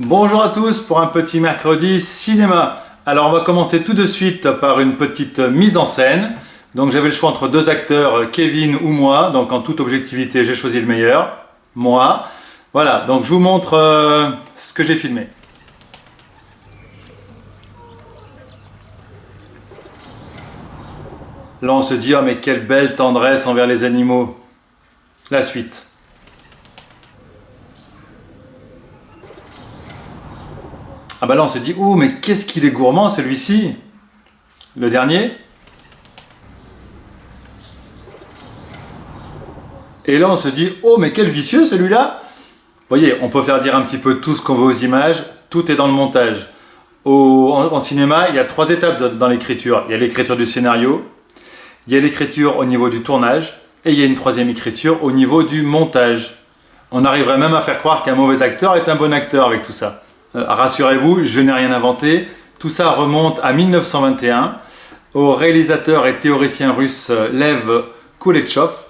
Bonjour à tous pour un petit mercredi cinéma. Alors on va commencer tout de suite par une petite mise en scène. Donc j'avais le choix entre deux acteurs, Kevin ou moi. Donc en toute objectivité, j'ai choisi le meilleur, moi. Voilà, donc je vous montre ce que j'ai filmé. Là on se dit, oh mais quelle belle tendresse envers les animaux. La suite. Ah bah là on se dit, oh mais qu'est-ce qu'il est gourmand celui-ci. Le dernier. Et là on se dit, oh mais quel vicieux celui-là. Vous voyez, on peut faire dire un petit peu tout ce qu'on veut aux images, tout est dans le montage. En cinéma, il y a 3 étapes dans l'écriture. Il y a l'écriture du scénario, il y a l'écriture au niveau du tournage, et il y a une 3e écriture au niveau du montage. On arriverait même à faire croire qu'un mauvais acteur est un bon acteur avec tout ça. Rassurez-vous, je n'ai rien inventé. Tout ça remonte à 1921 au réalisateur et théoricien russe Lev Kuleshov,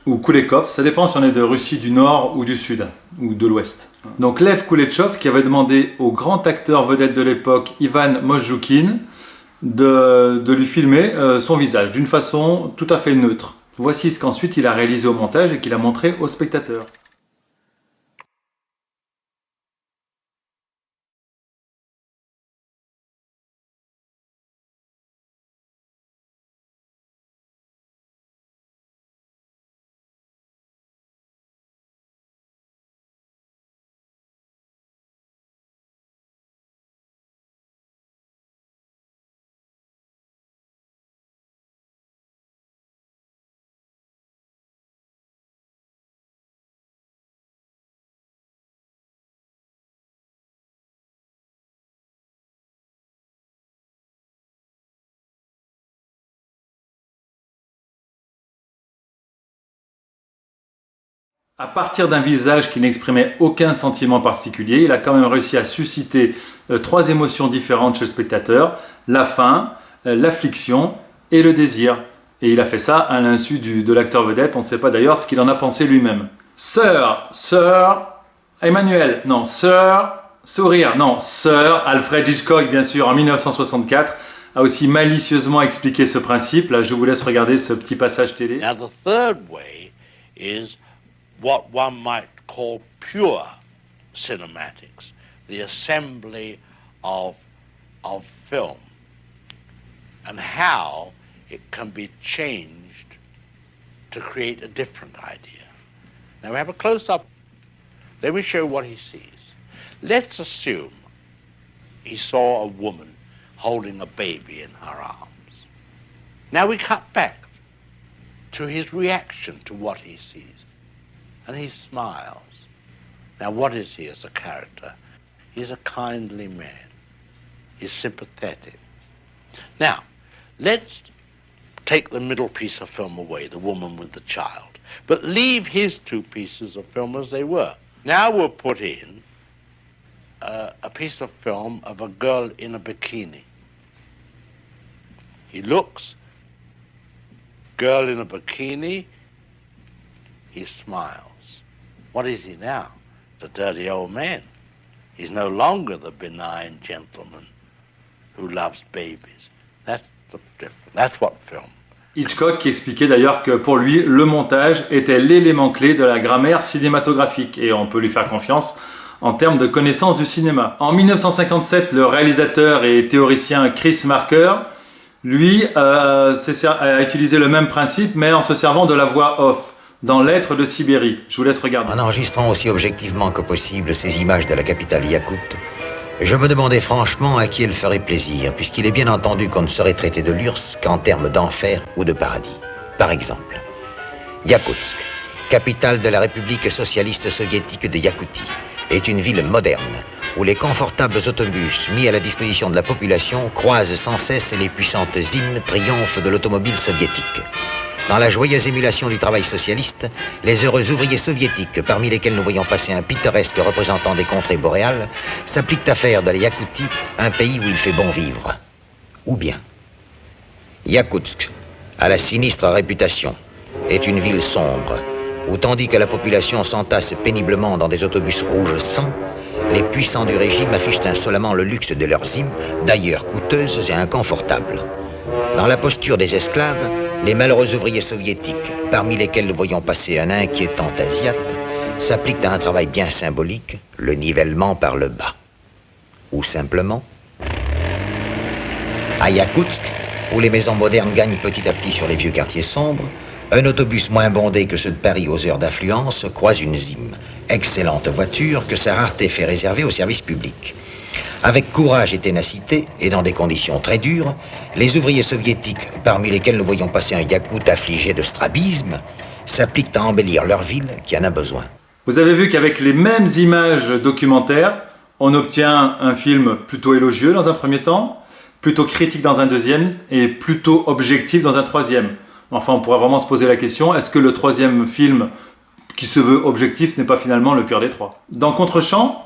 ou Kulekov, ça dépend si on est de Russie du Nord ou du Sud, ou de l'Ouest. Donc Lev Kuleshov qui avait demandé au grand acteur vedette de l'époque, Ivan Mosjoukine, de lui filmer son visage d'une façon tout à fait neutre. Voici ce qu'ensuite il a réalisé au montage et qu'il a montré aux spectateurs. À partir d'un visage qui n'exprimait aucun sentiment particulier, il a quand même réussi à susciter 3 émotions différentes chez le spectateur, la faim, l'affliction et le désir. Et il a fait ça à l'insu de l'acteur vedette, on ne sait pas d'ailleurs ce qu'il en a pensé lui-même. Sir Emmanuel, non, Sir Sourire, non, Sir Alfred Hitchcock, bien sûr, en 1964, a aussi malicieusement expliqué ce principe. Là, je vous laisse regarder ce petit passage télé. Now the third way is what one might call pure cinematics, the assembly of film, and how it can be changed to create a different idea. Now we have a close-up. Let me show what he sees. Let's assume he saw a woman holding a baby in her arms. Now we cut back to his reaction to what he sees. And he smiles. Now what is he as a character? He's a kindly man. He's sympathetic. Now, let's take the middle piece of film away, the woman with the child, but leave his 2 pieces of film as they were. Now we'll put in a piece of film of a girl in a bikini. He looks, girl in a bikini, he smiles. What is he now? The dirty old man. He's no longer the benign gentleman who loves babies. That's the difference. That's what film. Hitchcock qui expliquait d'ailleurs que pour lui, le montage était l'élément clé de la grammaire cinématographique et on peut lui faire confiance en termes de connaissance du cinéma. En 1957, le réalisateur et théoricien Chris Marker, lui, a utilisé le même principe mais en se servant de la voix off dans Lettres de Sibérie. Je vous laisse regarder. En enregistrant aussi objectivement que possible ces images de la capitale Yakoute, je me demandais franchement à qui elle ferait plaisir, puisqu'il est bien entendu qu'on ne saurait traiter de l'URSS qu'en termes d'enfer ou de paradis. Par exemple, Yakoutsk, capitale de la République socialiste soviétique de Yakoutie, est une ville moderne, où les confortables autobus mis à la disposition de la population croisent sans cesse les puissantes hymnes triomphes de l'automobile soviétique. Dans la joyeuse émulation du travail socialiste, les heureux ouvriers soviétiques, parmi lesquels nous voyons passer un pittoresque représentant des contrées boréales, s'appliquent à faire de la Yakoutie un pays où il fait bon vivre. Ou bien, Yakoutsk, à la sinistre réputation, est une ville sombre, où tandis que la population s'entasse péniblement dans des autobus rouges sang, les puissants du régime affichent insolemment le luxe de leurs hymnes, d'ailleurs coûteuses et inconfortables. Dans la posture des esclaves, les malheureux ouvriers soviétiques, parmi lesquels nous voyons passer un inquiétant asiate, s'appliquent à un travail bien symbolique, le nivellement par le bas. Ou simplement, à Yakoutsk, où les maisons modernes gagnent petit à petit sur les vieux quartiers sombres, un autobus moins bondé que ceux de Paris aux heures d'affluence croise une Zim, excellente voiture que sa rareté fait réserver au service public. Avec courage et ténacité, et dans des conditions très dures, les ouvriers soviétiques, parmi lesquels nous voyons passer un Yakout affligé de strabisme, s'appliquent à embellir leur ville qui en a besoin. Vous avez vu qu'avec les mêmes images documentaires, on obtient un film plutôt élogieux dans un premier temps, plutôt critique dans un deuxième et plutôt objectif dans un troisième. Enfin, on pourrait vraiment se poser la question, est-ce que le troisième film qui se veut objectif n'est pas finalement le pire des trois? Dans Contre-champ,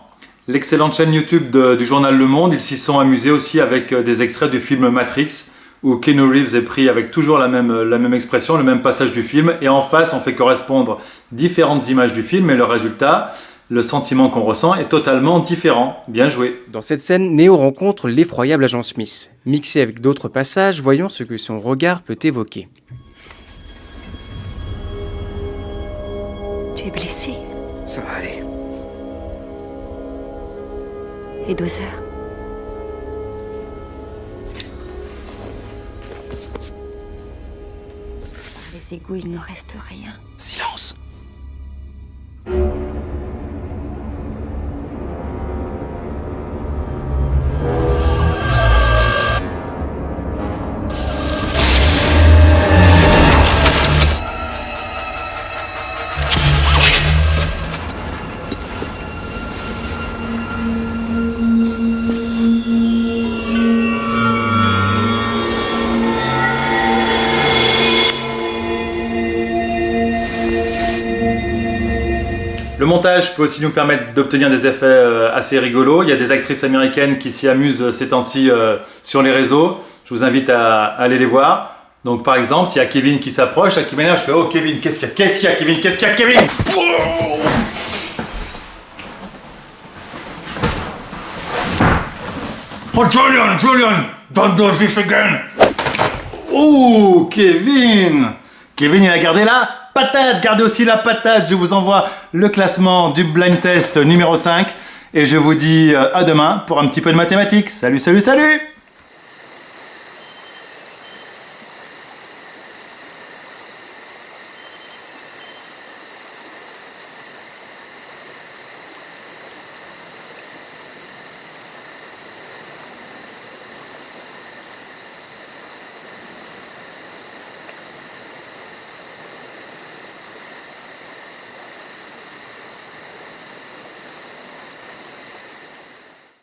l'excellente chaîne YouTube du journal Le Monde, ils s'y sont amusés aussi avec des extraits du film Matrix, où Keanu Reeves est pris avec toujours la même expression, le même passage du film, et en face, on fait correspondre différentes images du film, et le résultat, le sentiment qu'on ressent est totalement différent. Bien joué. Dans cette scène, Neo rencontre l'effroyable agent Smith. Mixé avec d'autres passages, voyons ce que son regard peut évoquer. Tu es blessé. Ça va aller. Les doseurs. Par les égouts, il ne reste rien. Silence. Le montage peut aussi nous permettre d'obtenir des effets assez rigolos. Il y a des actrices américaines qui s'y amusent ces temps-ci sur les réseaux. Je vous invite à aller les voir. Donc par exemple, s'il y a Kevin qui s'approche, qui m'énerve, je fais « Oh Kevin, qu'est-ce qu'il y a? Qu'est-ce qu'il y a Kevin? Qu'est-ce qu'il y a Kevin ?» Oh Julian, don't do this again. Oh Kevin, il a gardé la patate, gardez aussi la patate. Je vous envoie le classement du blind test numéro 5 et je vous dis à demain pour un petit peu de mathématiques. Salut.